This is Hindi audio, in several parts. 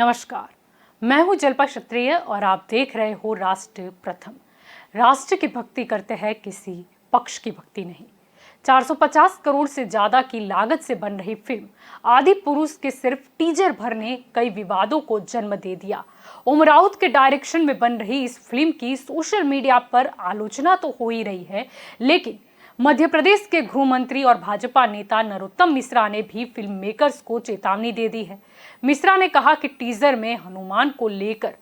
नमस्कार, मैं हूं जल्पा क्षत्रिय और आप देख रहे हो राष्ट्र प्रथम। राष्ट्र की भक्ति करते हैं, किसी पक्ष की भक्ति नहीं। 450 करोड़ से ज्यादा की लागत से बन रही फिल्म आदि पुरुष के सिर्फ टीजर भर ने कई विवादों को जन्म दे दिया। ओम राउत के डायरेक्शन में बन रही इस फिल्म की सोशल मीडिया पर आलोचना तो हो ही रही है, लेकिन मध्य प्रदेश के गृह मंत्री और भाजपा नेता नरोत्तम मिश्रा ने भी फिल्म मेकर्स को चेतावनी दे दी है। मिश्रा ने कहा कि टीजर में हनुमान को लेकर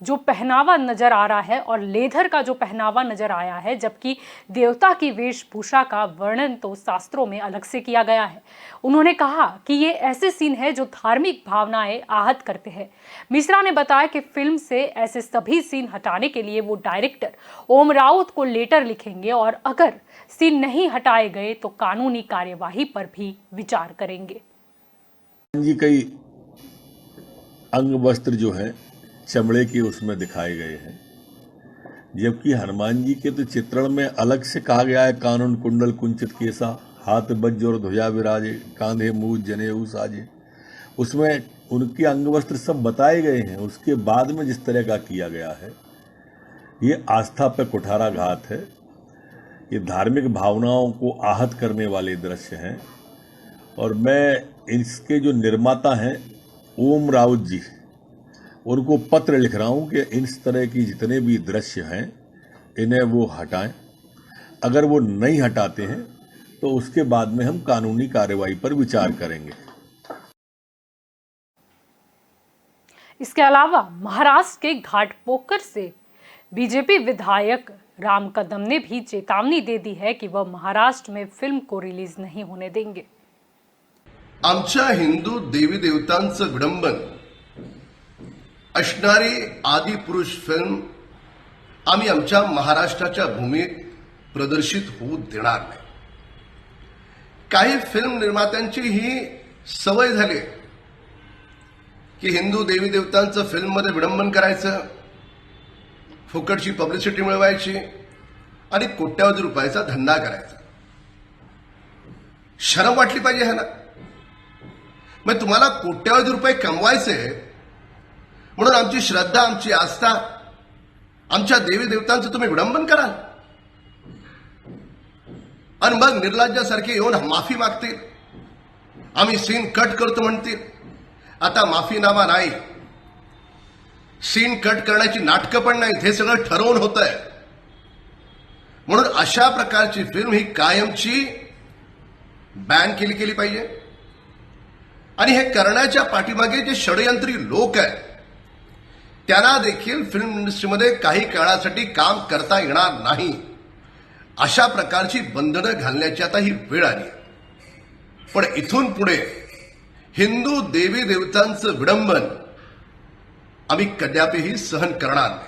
जो पहनावा नजर आ रहा है और लेदर का जो पहनावा नजर आया है, जबकि देवता की वेशभूषा का वर्णन तो शास्त्रों में अलग से किया गया है। उन्होंने कहा कि ये ऐसे सीन है जो धार्मिक भावनाएं आहत करते हैं। मिश्रा ने बताया कि फिल्म से ऐसे सभी सीन हटाने के लिए वो डायरेक्टर ओम राउत को लेटर लिखेंगे और अगर सीन नहीं हटाए गए तो कानूनी कार्यवाही पर भी विचार करेंगे। जी कई अंग वस्त्र जो है चमड़े के उसमें दिखाए गए हैं, जबकि हनुमान जी के तो चित्रण में अलग से कहा गया है कानून कुंडल कुंचित केसा, हाथ वज्र और ध्वजा विराजे, कांधे मूज जनेऊ साजे। उसमें उनके अंग वस्त्र सब बताए गए हैं। उसके बाद में जिस तरह का किया गया है, ये आस्था पर कुठाराघात है। ये धार्मिक भावनाओं को आहत करने वाले दृश्य हैं और मैं इसके जो निर्माता हैं ओम राउत जी, उनको पत्र लिख रहा हूं कि इस तरह की जितने भी दृश्य हैं इन्हें वो हटाएं। अगर वो नहीं हटाते हैं तो उसके बाद में हम कानूनी कार्रवाई पर विचार करेंगे। इसके अलावा महाराष्ट्र के घाटपोकर से बीजेपी विधायक राम कदम ने भी चेतावनी दे दी है कि वह महाराष्ट्र में फिल्म को रिलीज नहीं होने देंगे। आमच्या हिंदू देवी देवतांचं विडंबन असणारी आदि पुरुष फिल्म आम्ही आमच्या महाराष्ट्राच्या भूमीत प्रदर्शित होऊ देणार नाही। काही फिल्म निर्मात्यांची ही सवय झाली की हिंदू देवी देवतांचं फिल्ममध्ये विडंबन करायचं, फुकटची पब्लिसिटी मिळवायची आणि कोट्यावधी रुपयाचा धंदा करायचा। शरम वाटली पाहिजे है ना। मग तुम्हाला कोट्यावधी रुपये कमवायचे म्हणून आमची श्रद्धा, आमची आस्था, आमच्या देवी देवतांचं तुम्ही विडंबन कराल आणि मग निर्लज्जासारखे येऊन माफी मागतील, आम्ही सीन कट करतो म्हणतील। आता माफीनामा नाही, सीन कट करण्याची नाटकं पण नाहीत, हे सगळं ठरवून होतंय। म्हणून अशा प्रकारची फिल्म ही कायमची बॅन केली पाहिजे आणि हे करण्याच्या पाठीमागे जे षडयंत्री लोक आहेत त्यांना देखील फिल्म इंडस्ट्रीमध्ये काही काळासाठी काम करता येणार नाही। अशा प्रकारची बंधनं घालण्याची आता ही वेळ आली आहे। पण इथून पुढे हिंदू देवी देवतांचं विडंबन आम्ही कदापिही सहन करणार नाही।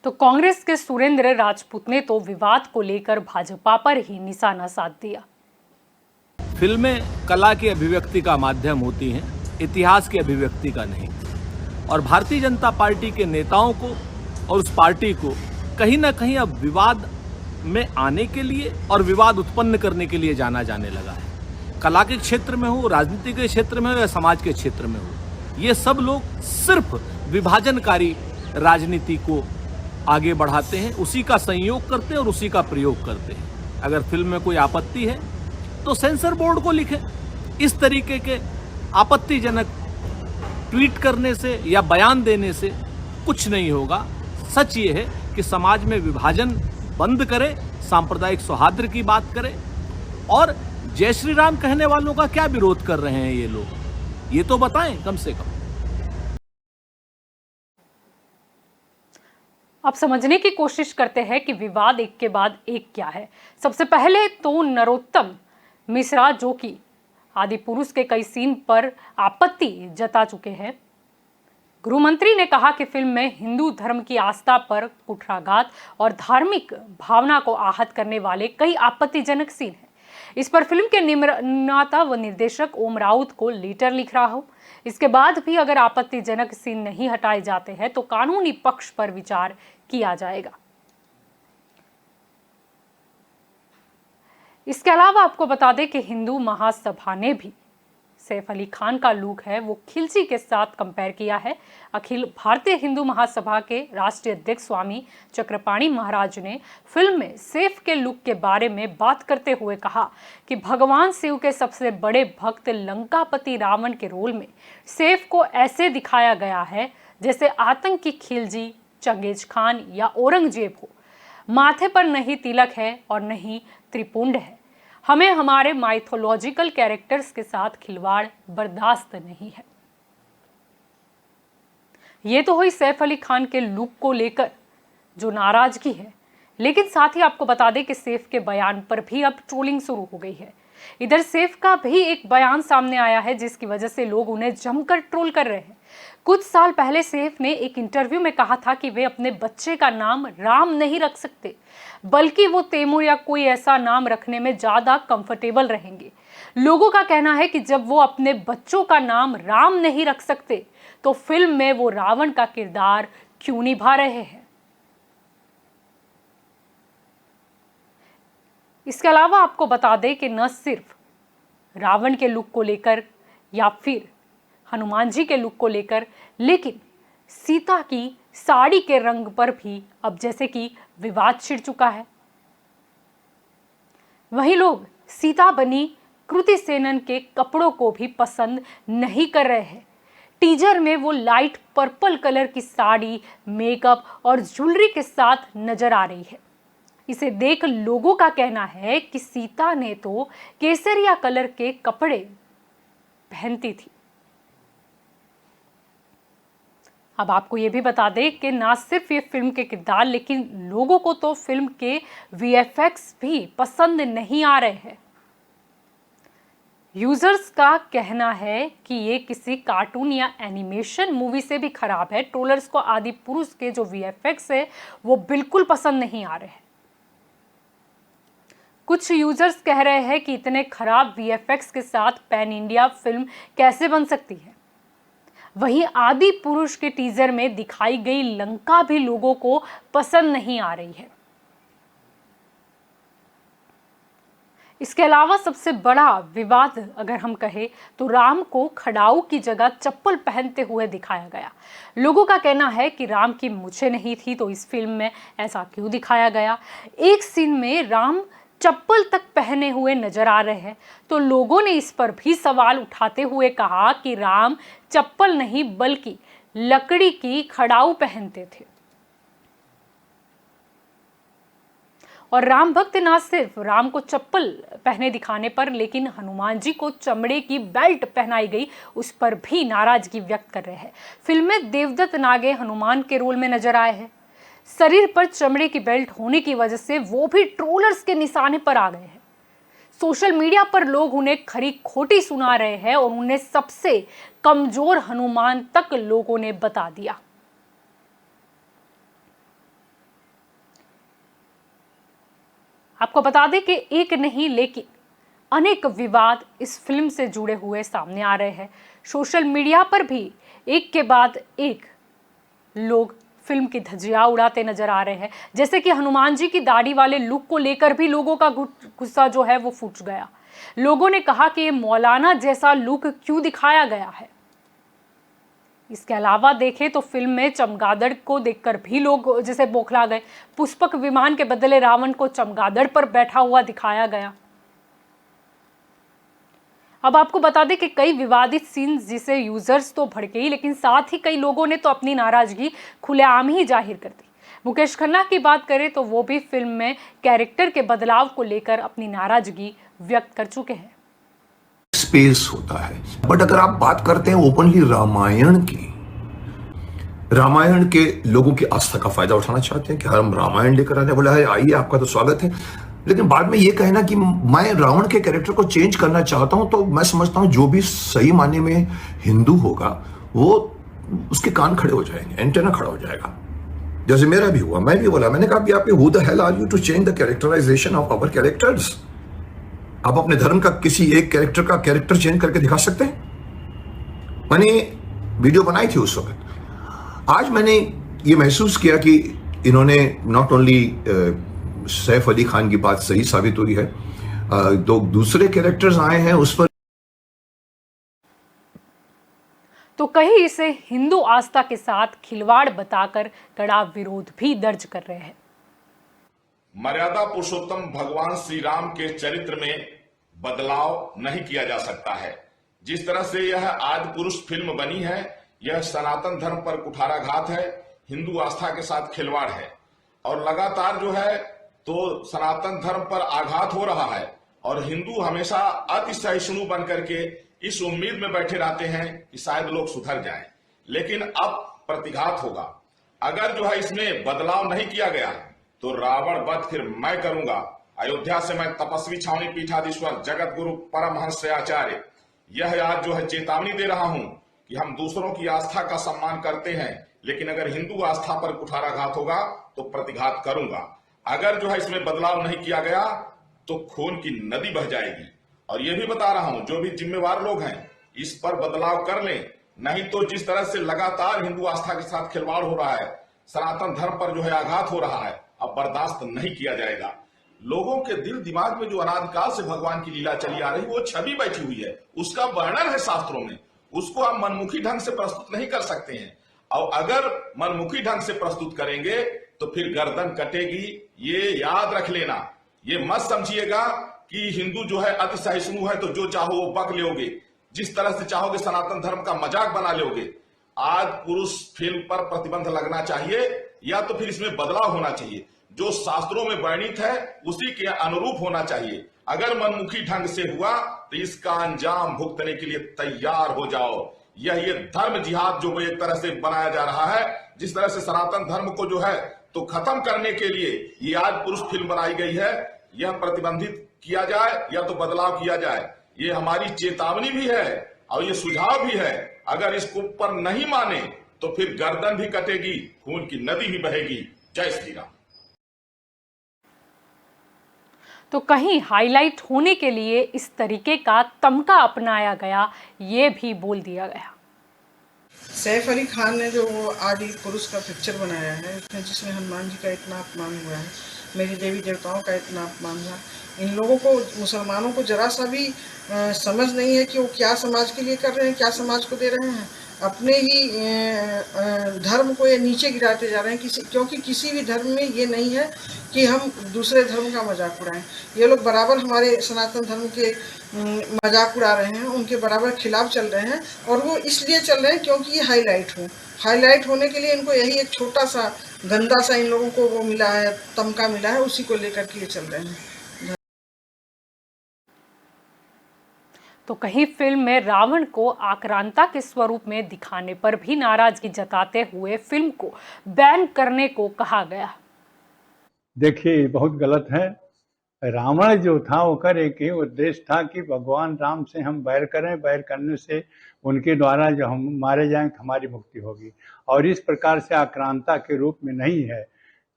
तो कांग्रेस के सुरेंद्र राजपूत ने तो विवाद को लेकर भाजपा पर ही निशाना साध दिया। फिल्में कला की अभिव्यक्ति का माध्यम होती हैं, इतिहास की अभिव्यक्ति का नहीं। और भारतीय जनता पार्टी के नेताओं को और उस पार्टी को कहीं ना कहीं अब विवाद में आने के लिए और विवाद उत्पन्न करने के लिए जाना जाने लगा है। कला के क्षेत्र में हो, राजनीति के क्षेत्र में हो या समाज के क्षेत्र में हो, ये सब लोग सिर्फ विभाजनकारी राजनीति को आगे बढ़ाते हैं, उसी का संयोग करते हैं और उसी का प्रयोग करते हैं। अगर फिल्म में कोई आपत्ति है तो सेंसर बोर्ड को लिखें। इस तरीके के आपत्तिजनक ट्वीट करने से या बयान देने से कुछ नहीं होगा। सच ये है कि समाज में विभाजन बंद करें, सांप्रदायिक सौहार्द की बात करें और जय श्री राम कहने वालों का क्या विरोध कर रहे हैं ये लोग, ये तो बताएं कम से कम। अब समझने की कोशिश करते हैं कि विवाद एक के बाद एक क्या है। सबसे पहले तो नरोत्तम मिश्रा, जो कि आदि पुरुष के कई सीन पर आपत्ति जता चुके हैं। गृह मंत्री ने कहा कि फिल्म में हिंदू धर्म की आस्था पर कुठाराघात और धार्मिक भावना को आहत करने वाले कई आपत्तिजनक सीन हैं। इस पर फिल्म के निर्माता व निर्देशक ओम राउत को लेटर लिख रहा हूं। इसके बाद भी अगर आपत्तिजनक सीन नहीं हटाए जाते हैं तो कानूनी पक्ष पर विचार किया जाएगा। इसके अलावा आपको बता दें कि हिंदू महासभा ने भी सैफ अली खान का लुक है वो खिलजी के साथ कंपेयर किया है। अखिल भारतीय हिंदू महासभा के राष्ट्रीय अध्यक्ष स्वामी चक्रपाणी महाराज ने फिल्म में सैफ के लुक के बारे में बात करते हुए कहा कि भगवान शिव के सबसे बड़े भक्त लंकापति रावण के रोल में सैफ को ऐसे दिखाया गया है जैसे आतंकी खिलजी, चंगेज खान या औरंगजेब हो। माथे पर नहीं तिलक है और नहीं त्रिपुंड है। हमें हमारे माइथोलॉजिकल कैरेक्टर्स के साथ खिलवाड़ बर्दाश्त नहीं है। ये तो हुई सैफ अली खान के लुक को लेकर जो नाराजगी है, लेकिन साथ ही आपको बता दें कि सैफ के बयान पर भी अब ट्रोलिंग शुरू हो गई है। इधर सैफ का भी एक बयान सामने आया है जिसकी वजह से लोग उन्हें जमकर ट्रोल कर रहे हैं। कुछ साल पहले सैफ ने एक इंटरव्यू में कहा था कि वे अपने बच्चे का नाम राम नहीं रख सकते, बल्कि वो तैमूर या कोई ऐसा नाम रखने में ज्यादा कंफर्टेबल रहेंगे। लोगों का कहना है कि जब वो अपने बच्चों का नाम राम नहीं रख सकते तो फिल्म में वो रावण का किरदार क्यों निभा रहे हैं। इसके अलावा आपको बता दें कि न सिर्फ रावण के लुक को लेकर या फिर हनुमान जी के लुक को लेकर, लेकिन सीता की साड़ी के रंग पर भी अब जैसे कि विवाद छिड़ चुका है। वहीं लोग सीता बनी कृति सेनन के कपड़ों को भी पसंद नहीं कर रहे हैं। टीजर में वो लाइट पर्पल कलर की साड़ी, मेकअप और ज्वेलरी के साथ नजर आ रही है। इसे देख लोगों का कहना है कि सीता ने तो केसरिया कलर के कपड़े पहनती थी। अब आपको ये भी बता दें कि ना सिर्फ ये फिल्म के किरदार, लेकिन लोगों को तो फिल्म के वीएफएक्स भी पसंद नहीं आ रहे हैं। यूजर्स का कहना है कि ये किसी कार्टून या एनिमेशन मूवी से भी खराब है। ट्रोलर्स को आदि पुरुष के जो वीएफएक्स है वो बिल्कुल पसंद नहीं आ रहे हैं। कुछ यूजर्स कह रहे हैं कि इतने खराब वीएफएक्स के साथ पैन इंडिया फिल्म कैसे बन सकती है। वहीं आदि पुरुष के टीजर में दिखाई गई लंका भी लोगों को पसंद नहीं आ रही है। इसके अलावा सबसे बड़ा विवाद अगर हम कहें तो राम को खड़ाऊ की जगह चप्पल पहनते हुए दिखाया गया। लोगों का कहना है कि राम की मूछें नहीं थी तो इस फिल्म में ऐसा क्यों दिखाया गया। एक सीन में राम चप्पल तक पहने हुए नजर आ रहे हैं तो लोगों ने इस पर भी सवाल उठाते हुए कहा कि राम चप्पल नहीं बल्कि लकड़ी की खड़ाऊ पहनते थे। और राम भक्त ना सिर्फ राम को चप्पल पहने दिखाने पर, लेकिन हनुमान जी को चमड़े की बेल्ट पहनाई गई उस पर भी नाराजगी व्यक्त कर रहे हैं। फिल्म में देवदत्त नागे हनुमान के रोल में नजर आए हैं। शरीर पर चमड़े की बेल्ट होने की वजह से वो भी ट्रोलर्स के निशाने पर आ गए हैं। सोशल मीडिया पर लोग उन्हें खरी खोटी सुना रहे हैं और उन्हें सबसे कमजोर हनुमान तक लोगों ने बता दिया। आपको बता दें कि एक नहीं लेकिन अनेक विवाद इस फिल्म से जुड़े हुए सामने आ रहे हैं। सोशल मीडिया पर भी एक के बाद एक लोग फिल्म की धज्जियां उड़ाते नजर आ रहे हैं। जैसे कि हनुमान जी की दाढ़ी वाले लुक को लेकर भी लोगों का गुस्सा जो है वो फूट गया। लोगों ने कहा कि ये मौलाना जैसा लुक क्यों दिखाया गया है। इसके अलावा देखें तो फिल्म में चमगादड़ को देखकर भी लोग जैसे बौखला गए। पुष्पक विमान के बदले रावण को चमगादड़ पर बैठा हुआ दिखाया गया। अब आपको बता दें कि कई विवादित सीन्स जिसे यूजर्स तो भड़के ही, लेकिन साथ ही कई लोगों ने तो अपनी नाराजगी खुलेआम ही जाहिर कर दी। मुकेश खन्ना की बात करें तो वो भी फिल्म में कैरेक्टर के बदलाव को लेकर अपनी नाराजगी व्यक्त कर चुके हैं। स्पेस होता है, बट अगर आप बात करते हैं ओपनली रामायण की, रामायण के लोगों की आस्था का फायदा उठाना चाहते हैं कि हम रामायण लेकर आने, बोला है आइए आपका तो स्वागत है, लेकिन बाद में ये कहना कि मैं रावण के कैरेक्टर को चेंज करना चाहता हूं, तो मैं समझता हूं जो भी सही मायने में हिंदू होगा वो उसके कान खड़े हो जाएंगे, एंटेना खड़ा हो जाएगा। जैसे मेरा भी हुआ, मैं भी बोला, मैंने कहा कि आप who the hell are you to change the characterization of our characters. आप अपने धर्म का किसी एक कैरेक्टर का कैरेक्टर चेंज करके दिखा सकते हैं। मैंने वीडियो बनाई थी उस वक्त। आज मैंने ये महसूस किया कि इन्होंने नॉट ओनली सैफ अली खान की बात सही साबित हुई है, दो दूसरे कैरेक्टर्स आए हैं उस पर तो कहीं इसे हिंदू आस्था के साथ खिलवाड़ बताकर कड़ा विरोध भी दर्ज कर रहे हैं। मर्यादा पुरुषोत्तम भगवान श्री राम के चरित्र में बदलाव नहीं किया जा सकता है। जिस तरह से यह आदि पुरुष फिल्म बनी है, यह सनातन धर्म पर कुठाराघात है, हिंदू आस्था के साथ खिलवाड़ है और लगातार जो है तो सनातन धर्म पर आघात हो रहा है और हिंदू हमेशा अति सहिष्णु बन करके इस उम्मीद में बैठे रहते हैं कि शायद लोग सुधर जाएं, लेकिन अब प्रतिघात होगा। अगर जो है इसमें बदलाव नहीं किया गया तो रावण वध फिर मैं करूंगा। अयोध्या से मैं तपस्वी छावनी पीठाधीश्वर जगत गुरु परमहंस आचार्य यह आज जो है चेतावनी दे रहा हूं कि हम दूसरों की आस्था का सम्मान करते हैं, लेकिन अगर हिंदू आस्था पर कुठाराघात होगा तो प्रतिघात करूंगा। अगर जो है इसमें बदलाव नहीं किया गया तो खून की नदी बह जाएगी। और यह भी बता रहा हूं, जो भी जिम्मेवार लोग हैं इस पर बदलाव कर लें, नहीं तो जिस तरह से लगातार हिंदू आस्था के साथ खिलवाड़ हो रहा है, सनातन धर्म पर जो है आघात हो रहा है, अब बर्दाश्त नहीं किया जाएगा। लोगों के दिल दिमाग में जो अनादिकाल से भगवान की लीला चली आ रही, वो छवि बैठी हुई है, उसका वर्णन है शास्त्रों में, उसको आप मनमुखी ढंग से प्रस्तुत नहीं कर सकते हैं। और अगर मनमुखी ढंग से प्रस्तुत करेंगे तो फिर गर्दन कटेगी। ये याद रख लेना, ये मत समझिएगा कि हिंदू जो है अति सहिष्णु है तो जो चाहो वो बक लोगे, जिस तरह से चाहोगे सनातन धर्म का मजाक बना लोगे। आज पुरुष फिल्म पर प्रतिबंध लगना चाहिए या तो फिर इसमें बदलाव होना चाहिए। जो शास्त्रों में वर्णित है उसी के अनुरूप होना चाहिए। अगर मनमुखी ढंग से हुआ तो इसका अंजाम भुगतने के लिए तैयार हो जाओ। ये धर्म जिहाद जो एक तरह से बनाया जा रहा है, जिस तरह से सनातन धर्म को जो है तो खत्म करने के लिए ये आज पुरुष फिल्म बनाई गई है, यह प्रतिबंधित किया जाए या तो बदलाव किया जाए। ये हमारी चेतावनी भी है और ये सुझाव भी है। अगर इसको पर नहीं माने तो फिर गर्दन भी कटेगी, खून की नदी भी बहेगी। जय श्री राम। तो कहीं हाईलाइट होने के लिए इस तरीके का तमका अपनाया गया, ये भी बोल दिया गया। सैफ अली खान ने जो वो आदि पुरुष का पिक्चर बनाया है, उसमें जिसमें हनुमान जी का इतना अपमान हुआ है, मेरे देवी देवताओं का इतना अपमान हुआ, इन लोगों को, मुसलमानों को जरा सा भी समझ नहीं है कि वो क्या समाज के लिए कर रहे हैं, क्या समाज को दे रहे हैं। अपने ही धर्म को ये नीचे गिराते जा रहे हैं, क्योंकि किसी भी धर्म में ये नहीं है कि हम दूसरे धर्म का मजाक उड़ाएं। ये लोग बराबर हमारे सनातन धर्म के मजाक उड़ा रहे हैं, उनके बराबर खिलाफ चल रहे हैं। और वो इसलिए चल रहे हैं क्योंकि ये हाईलाइट होने के लिए इनको यही एक छोटा सा गंदा सा इन लोगों को वो मिला है, तमका मिला है, उसी को लेकर के ये चल रहे हैं। तो कहीं फिल्म में रावण को आक्रांता के स्वरूप में दिखाने पर भी नाराजगी जताते हुए फिल्म को बैन करने को कहा गया। देखिए, बहुत गलत है। रावण जो था वो कर एक ही उद्देश्य था कि भगवान राम से हम बैर करें, बैर करने से उनके द्वारा जो हम मारे जाएं तो हमारी मुक्ति होगी, और इस प्रकार से आक्रांता के रूप में नहीं है।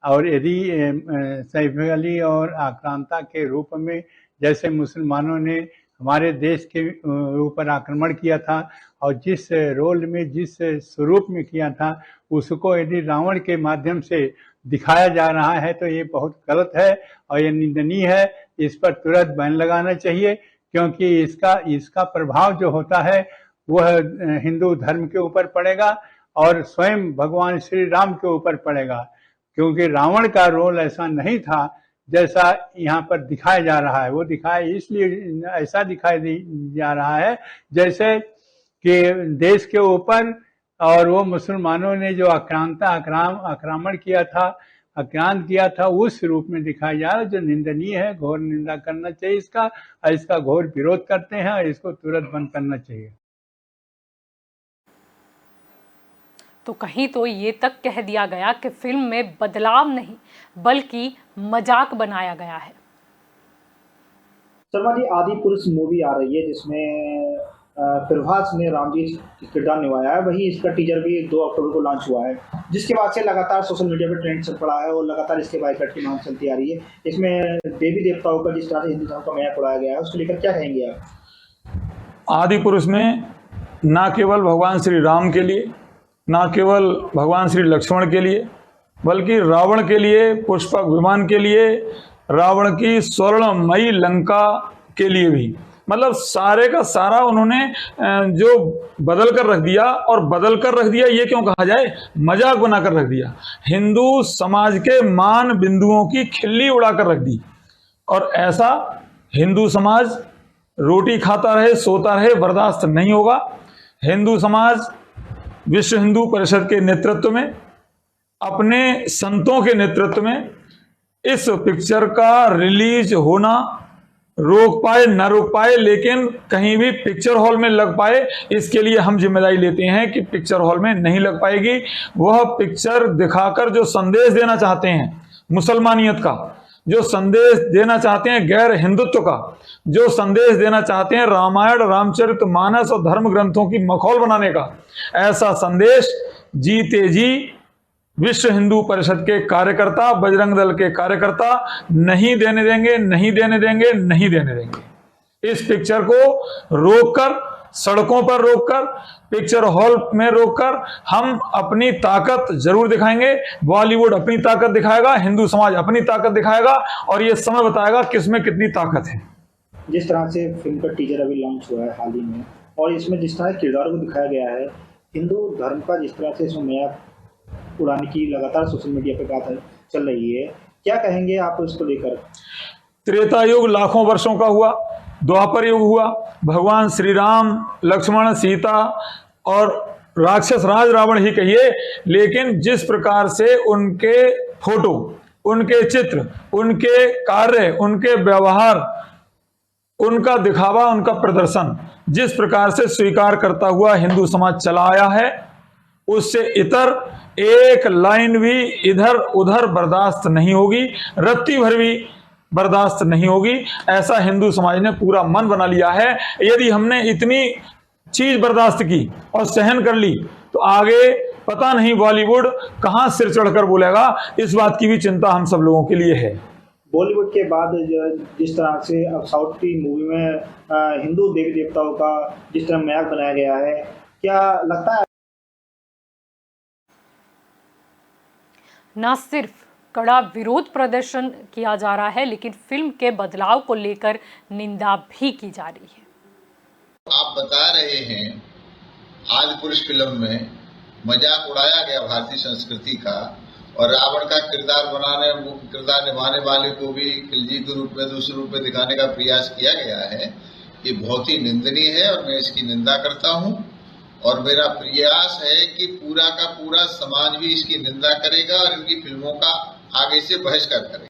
और यदि सैफ अली और आक्रांता के रूप में जैसे मुसलमानों ने हमारे देश के ऊपर आक्रमण किया था और जिस रोल में, जिस स्वरूप में किया था, उसको यदि रावण के माध्यम से दिखाया जा रहा है तो ये बहुत गलत है और ये निंदनीय है। इस पर तुरंत बैन लगाना चाहिए, क्योंकि इसका प्रभाव जो होता है वह हिंदू धर्म के ऊपर पड़ेगा और स्वयं भगवान श्री राम के ऊपर पड़ेगा, क्योंकि रावण का रोल ऐसा नहीं था जैसा यहाँ पर दिखाया जा रहा है। वो इसलिए ऐसा दिखाई जा रहा है जैसे कि देश के ऊपर और वो मुसलमानों ने जो आक्रामण किया था, आक्रांत किया था, उस रूप में दिखाया जा रहा है, जो निंदनीय है। घोर निंदा करना चाहिए इसका घोर विरोध करते हैं और इसको तुरंत बंद करना चाहिए। तो कहीं तो ये तक कह दिया गया कि फिल्म में बदलाव नहीं बल्कि मजाक बनाया गया है। शर्मा जी, आदि पुरुष मूवी आ रही है जिसमें प्रभास ने राम जी किरदार निभाया है, वही इसका टीजर भी 2 अक्टूबर को लॉन्च हुआ है, जिसके बाद से लगातार सोशल मीडिया पे ट्रेंड चल पड़ा है और लगातार इसके बाइकआउट की मांग चलती आ रही है। इसमें देवी देवताओं का जिस तरह से हिंदू धर्म का मजाक उड़ाया गया है, उसको लेकर क्या कहेंगे आप? आदि पुरुष में न केवल भगवान श्री राम के लिए, न केवल भगवान श्री लक्ष्मण के लिए, बल्कि रावण के लिए, पुष्पक विमान के लिए, रावण की स्वर्णमयी लंका के लिए भी मतलब सारे का सारा उन्होंने जो बदल कर रख दिया, और बदल कर रख दिया ये क्यों कहा जाए, मजाक बना कर रख दिया। हिंदू समाज के मान बिंदुओं की खिल्ली उड़ा कर रख दी। और ऐसा हिंदू समाज रोटी खाता रहे सोता रहे बर्दाश्त नहीं होगा। हिंदू समाज विश्व हिंदू परिषद के नेतृत्व में, अपने संतों के नेतृत्व में इस पिक्चर का रिलीज होना रोक पाए न रोक पाए, लेकिन कहीं भी पिक्चर हॉल में लग पाए, इसके लिए हम जिम्मेदारी लेते हैं कि पिक्चर हॉल में नहीं लग पाएगी। वह पिक्चर दिखाकर जो संदेश देना चाहते हैं मुसलमानियत का, जो संदेश देना चाहते हैं गैर हिंदुत्व का, जो संदेश देना चाहते हैं रामायण रामचरितमानस और धर्म ग्रंथों की मखौल बनाने का, ऐसा संदेश जीते जी विश्व हिंदू परिषद के कार्यकर्ता, बजरंग दल के कार्यकर्ता नहीं देने देंगे, नहीं देने देंगे, नहीं देने देंगे। इस पिक्चर को रोककर, सड़कों पर रोककर, पिक्चर हॉल में रोककर हम अपनी ताकत जरूर दिखाएंगे। बॉलीवुड अपनी ताकत दिखाएगा, हिंदू समाज अपनी ताकत दिखाएगा, और ये समय बताएगा किसमें कितनी ताकत है। जिस तरह से फिल्म का टीजर अभी लॉन्च हुआ है हाल ही में, और इसमें जिस तरह किरदारों को दिखाया गया है, हिंदू धर्म का जिस तरह से इसमें मजाक उड़ाने की लगातार सोशल मीडिया पे बात चल रही है, क्या कहेंगे आप इसको लेकर? त्रेता युग लाखों वर्षों का हुआ, द्वापर युग हुआ, भगवान श्री राम, लक्ष्मण, सीता और राक्षस राज रावण ही कहिए, लेकिन जिस प्रकार से उनके फोटो, उनके चित्र, उनके कार्य, उनके व्यवहार, उनका दिखावा, उनका प्रदर्शन जिस प्रकार से स्वीकार करता हुआ हिंदू समाज चला आया है, उससे इतर एक लाइन भी इधर उधर बर्दाश्त नहीं होगी, रत्ती भर भी बर्दाश्त नहीं होगी। ऐसा हिंदू समाज ने पूरा मन बना लिया है। यदि हमने इतनी चीज बर्दाश्त की और सहन कर ली, तो आगे पता नहीं बॉलीवुड कहां सिर चढ़कर बोलेगा। इस बात की भी चिंता हम सब लोगों के लिए है। बॉलीवुड के बाद जिस तरह से अब साउथ की मूवी में हिंदू देवी देवताओं का जिस तरह मजाक बनाया गया है, क्या लगता है न सिर्फ कड़ा विरोध प्रदर्शन किया जा रहा है, लेकिन फिल्म के बदलाव को लेकर निंदा भी की जा रही है। आप बता रहे हैं आदि पुरुष फिल्म में मजाक उड़ाया गया भारतीय संस्कृति का, और रावण का किरदार निभाने वाले को भी खिलजी के रूप में, दूसरे रूप में दिखाने का प्रयास किया गया है। ये बहुत ही निंदनीय है और मैं इसकी निंदा करता हूं, और मेरा प्रयास है कि पूरा का पूरा समाज भी इसकी निंदा करेगा और इनकी फिल्मों का आगे से बहिष्कार करेगा।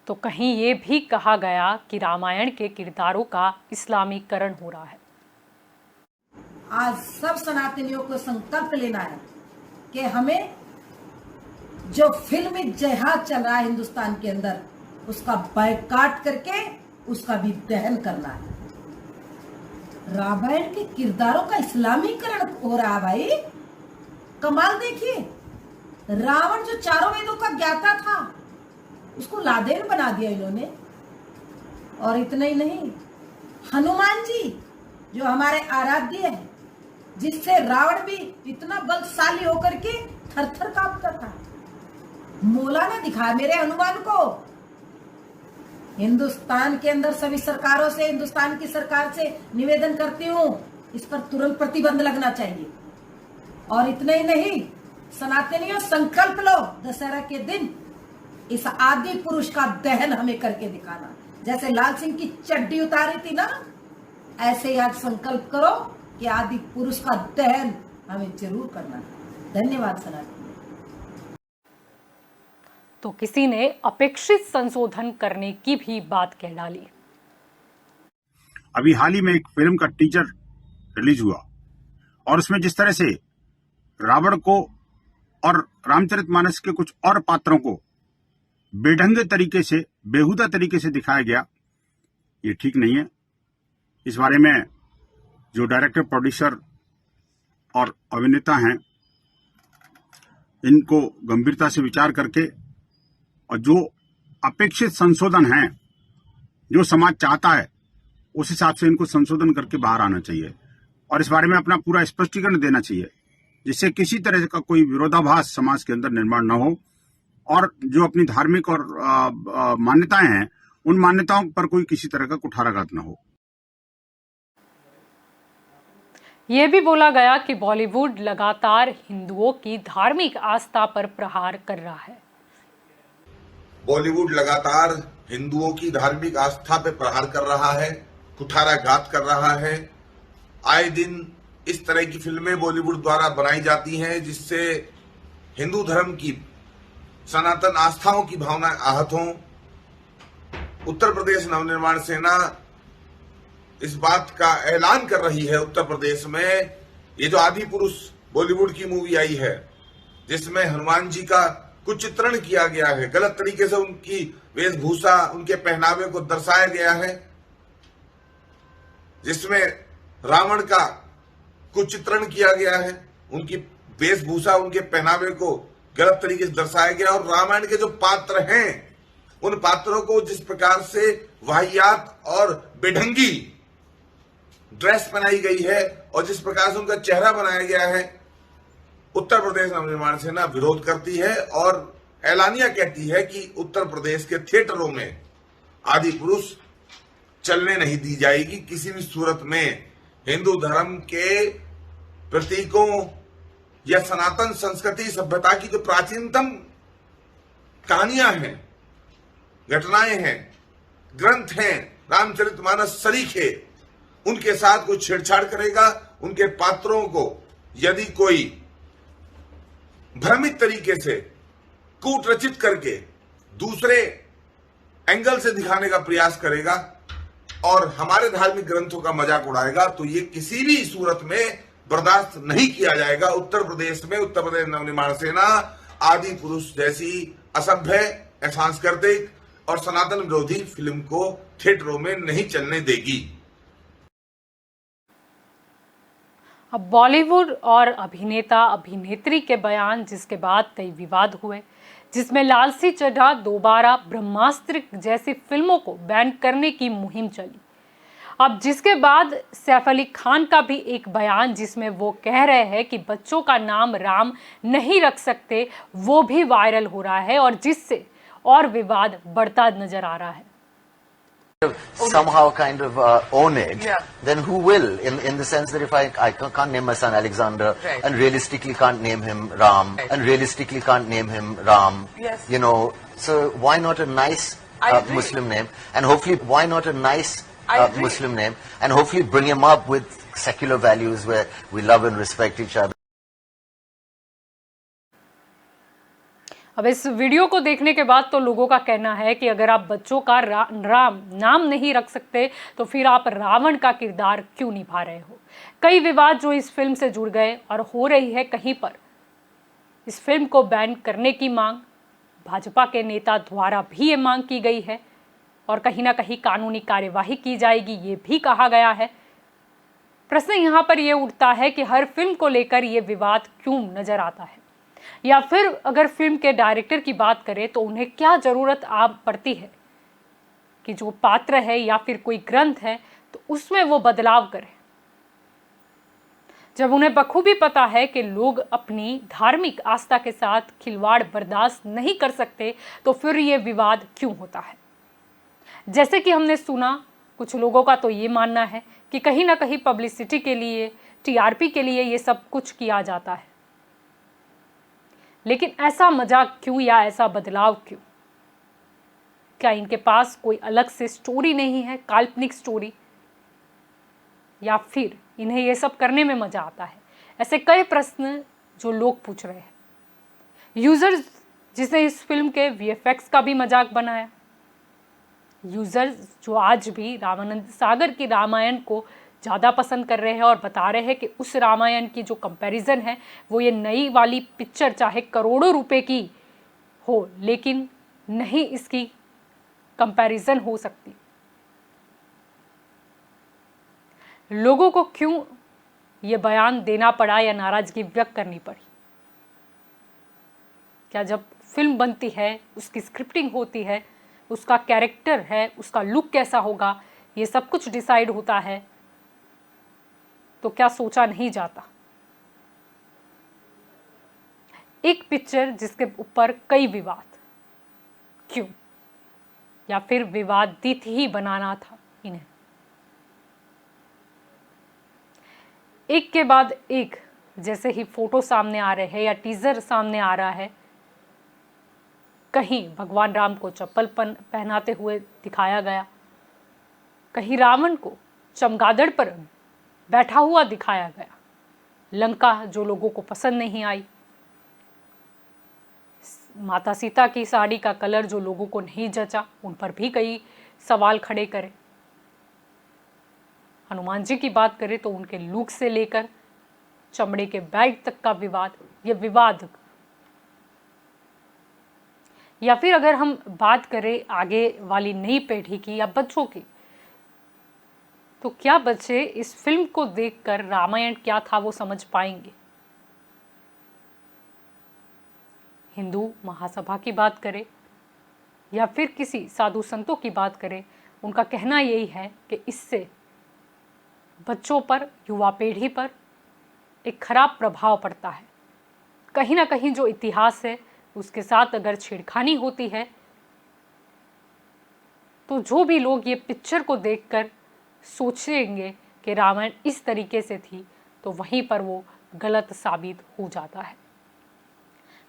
तो कहीं ये भी कहा गया कि रामायण के किरदारों का इस्लामीकरण हो रहा है। आज सब सनातनियों को संकल्प लेना है कि हमें जो फिल्मी जिहाद चल रहा है हिंदुस्तान के अंदर, उसका बायकॉट करके उसका भी दहन करना है। रामायण के किरदारों का इस्लामीकरण हो रहा है भाई, कमाल देखिए। रावण जो चारों वेदों का ज्ञाता था, उसको लादेन बना दिया इन्होंने। और इतना ही नहीं, हनुमान जी जो हमारे आराध्य हैं, जिससे रावण भी इतना बलशाली होकर के थर-थर कांपता था, मोला ने दिखाया मेरे हनुमान को। हिंदुस्तान के अंदर सभी सरकारों से, हिंदुस्तान की सरकार से निवेदन करती हूं, इस पर तुरंत प्रतिबंध लगना चाहिए। और इतना ही नहीं, सनातनियों संकल्प लो, दशहरा के दिन इस आदि पुरुष का दहन हमें करके दिखाना। जैसे लाल सिंह की चड्डी उतारी थी ना, ऐसे ही आज संकल्प करो कि आदि पुरुष का दहन हमें जरूर करना है। धन्यवाद सनातन। तो किसी ने अपेक्षित संशोधन करने की भी बात कह डाली। अभी हाल ही में एक फिल्म का टीजर रिलीज हुआ, और उसमें जिस तरह से रावण को और रामचरितमानस के कुछ और पात्रों को बेढंगे तरीके से, बेहुदा तरीके से दिखाया गया, ये ठीक नहीं है। इस बारे में जो डायरेक्टर, प्रोड्यूसर और अभिनेता हैं, इनको गंभीरता से विचार करके और जो अपेक्षित संशोधन है, जो समाज चाहता है, उस हिसाब से इनको संशोधन करके बाहर आना चाहिए और इस बारे में अपना पूरा स्पष्टीकरण देना चाहिए, जिससे किसी तरह का कोई विरोधाभास समाज के अंदर निर्माण न हो और जो अपनी धार्मिक और मान्यताएं हैं उन मान्यताओं पर कोई किसी तरह का कुठाराघात न हो। ये भी बोला गया कि बॉलीवुड लगातार हिंदुओं की धार्मिक आस्था पर प्रहार कर रहा है। बॉलीवुड लगातार हिंदुओं की धार्मिक आस्था पे प्रहार कर रहा है, कुठाराघात कर रहा है। आए दिन इस तरह की फिल्में बॉलीवुड द्वारा बनाई जाती हैं जिससे हिंदू धर्म की सनातन आस्थाओं की भावना आहत हों। उत्तर प्रदेश नवनिर्माण सेना इस बात का ऐलान कर रही है उत्तर प्रदेश में, ये जो आदि पुरुष बॉलीवुड की मूवी आई है जिसमें हनुमान जी का कुछ चित्रण किया गया है, गलत तरीके से उनकी वेशभूषा, उनके पहनावे को दर्शाया गया है, जिसमें रावण का कुछ चित्रण किया गया है, उनकी वेशभूषा, उनके पहनावे को गलत तरीके से दर्शाया गया। और रामायण के जो पात्र हैं उन पात्रों को जिस प्रकार से वाहियात और बेढंगी ड्रेस पहनाई गई है और जिस प्रकार से उनका चेहरा बनाया गया है, उत्तर प्रदेश नवनिर्माण सेना विरोध करती है और ऐलानिया कहती है कि उत्तर प्रदेश के थिएटरों में आदि पुरुष चलने नहीं दी जाएगी। किसी भी सूरत में हिंदू धर्म के प्रतीकों या सनातन संस्कृति सभ्यता की जो प्राचीनतम कहानियां हैं, घटनाएं हैं, ग्रंथ हैं, रामचरितमानस सरीखे, उनके साथ कोई छेड़छाड़ करेगा, उनके पात्रों को यदि कोई भ्रमित तरीके से कूट रचित करके दूसरे एंगल से दिखाने का प्रयास करेगा और हमारे धार्मिक ग्रंथों का मजाक उड़ाएगा तो ये किसी भी सूरत में बर्दाश्त नहीं किया जाएगा। उत्तर प्रदेश में उत्तर प्रदेश नवनिर्माण सेना आदि पुरुष जैसी असभ्य, सांस्कृतिक और सनातन विरोधी फिल्म को थिएटरों में नहीं चलने देगी। अब बॉलीवुड और अभिनेता अभिनेत्री के बयान जिसके बाद कई विवाद हुए, जिसमें लालसी चड्ढा दोबारा ब्रह्मास्त्र जैसी फिल्मों को बैन करने की मुहिम चली। अब जिसके बाद सैफ अली खान का भी एक बयान जिसमें वो कह रहे हैं कि बच्चों का नाम राम नहीं रख सकते, वो भी वायरल हो रहा है और जिससे और विवाद बढ़ता नजर आ रहा है। Somehow kind of own it, then who will? In the sense that if I can't name my son Alexander, and realistically can't name him Ram, and realistically can't name him Ram, you know, so why not a nice Muslim name? And hopefully, why not a nice Muslim name? And hopefully bring him up with secular values where we love and respect each other. अब इस वीडियो को देखने के बाद तो लोगों का कहना है कि अगर आप बच्चों का राम नाम नहीं रख सकते तो फिर आप रावण का किरदार क्यों निभा रहे हो। कई विवाद जो इस फिल्म से जुड़ गए और हो रही है कहीं पर इस फिल्म को बैन करने की मांग भाजपा के नेता द्वारा भी ये मांग की गई है और कहीं ना कहीं कानूनी कार्यवाही की जाएगी, ये भी कहा गया है। प्रश्न यहाँ पर ये उठता है कि हर फिल्म को लेकर ये विवाद क्यों नजर आता है, या फिर अगर फिल्म के डायरेक्टर की बात करें तो उन्हें क्या जरूरत आप पड़ती है कि जो पात्र है या फिर कोई ग्रंथ है तो उसमें वो बदलाव करें, जब उन्हें बखूबी पता है कि लोग अपनी धार्मिक आस्था के साथ खिलवाड़ बर्दाश्त नहीं कर सकते, तो फिर ये विवाद क्यों होता है। जैसे कि हमने सुना, कुछ लोगों का तो ये मानना है कि कहीं ना कहीं पब्लिसिटी के लिए, टीआरपी के लिए ये सब कुछ किया जाता है, लेकिन ऐसा मजाक क्यों या ऐसा बदलाव क्यों? क्या इनके पास कोई अलग से स्टोरी नहीं है, काल्पनिक स्टोरी, या फिर इन्हें ये सब करने में मजा आता है? ऐसे कई प्रश्न जो लोग पूछ रहे हैं। यूजर्स जिसने इस फिल्म के वीएफएक्स का भी मजाक बनाया, यूजर्स जो आज भी रामानंद सागर की रामायण को ज़्यादा पसंद कर रहे हैं और बता रहे हैं कि उस रामायण की जो कंपैरिजन है वो ये नई वाली पिक्चर चाहे करोड़ों रुपए की हो लेकिन नहीं इसकी कंपैरिजन हो सकती। लोगों को क्यों ये बयान देना पड़ा या नाराजगी व्यक्त करनी पड़ी? क्या जब फिल्म बनती है, उसकी स्क्रिप्टिंग होती है, उसका कैरेक्टर है, उसका लुक कैसा होगा, ये सब कुछ डिसाइड होता है, तो क्या सोचा नहीं जाता? एक पिक्चर जिसके ऊपर कई विवाद, क्यों? या फिर विवादित ही बनाना था इन्हें? एक के बाद एक जैसे ही फोटो सामने आ रहे हैं या टीजर सामने आ रहा है, कहीं भगवान राम को चप्पल पहनाते हुए दिखाया गया, कहीं रावण को चमगादड़ पर बैठा हुआ दिखाया गया, लंका जो लोगों को पसंद नहीं आई, माता सीता की साड़ी का कलर जो लोगों को नहीं जचा, उन पर भी कई सवाल खड़े करे। हनुमान जी की बात करें तो उनके लुक से लेकर चमड़े के बैग तक का विवाद, ये विवाद। या फिर अगर हम बात करें आगे वाली नई पीढ़ी की या बच्चों की, तो क्या बच्चे इस फिल्म को देखकर रामायण क्या था वो समझ पाएंगे? हिंदू महासभा की बात करें या फिर किसी साधु संतों की बात करें, उनका कहना यही है कि इससे बच्चों पर, युवा पीढ़ी पर एक खराब प्रभाव पड़ता है। कहीं ना कहीं जो इतिहास है उसके साथ अगर छेड़खानी होती है तो जो भी लोग ये पिक्चर को देखकर सोचेंगे कि रामायण इस तरीके से थी, तो वहीं पर वो गलत साबित हो जाता है।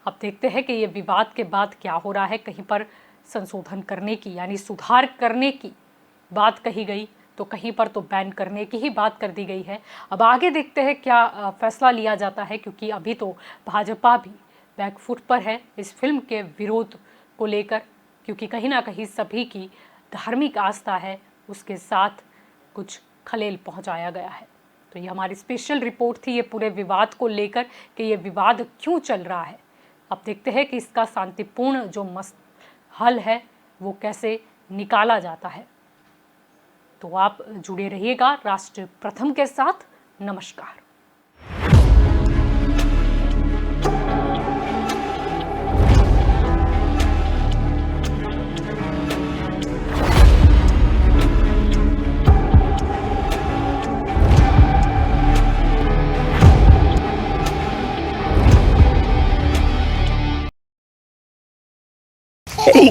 अब देखते हैं कि ये विवाद के बाद क्या हो रहा है। कहीं पर संशोधन करने की यानी सुधार करने की बात कही गई, तो कहीं पर तो बैन करने की ही बात कर दी गई है। अब आगे देखते हैं क्या फैसला लिया जाता है, क्योंकि अभी तो भाजपा भी बैकफुट पर है इस फिल्म के विरोध को लेकर, क्योंकि कहीं ना कहीं सभी की धार्मिक आस्था है, उसके साथ कुछ खलेल पहुंचाया गया है। तो ये हमारी स्पेशल रिपोर्ट थी ये पूरे विवाद को लेकर कि ये विवाद क्यों चल रहा है। अब देखते हैं कि इसका शांतिपूर्ण जो हल है वो कैसे निकाला जाता है। तो आप जुड़े रहिएगा राष्ट्र प्रथम के साथ। नमस्कार। Hey,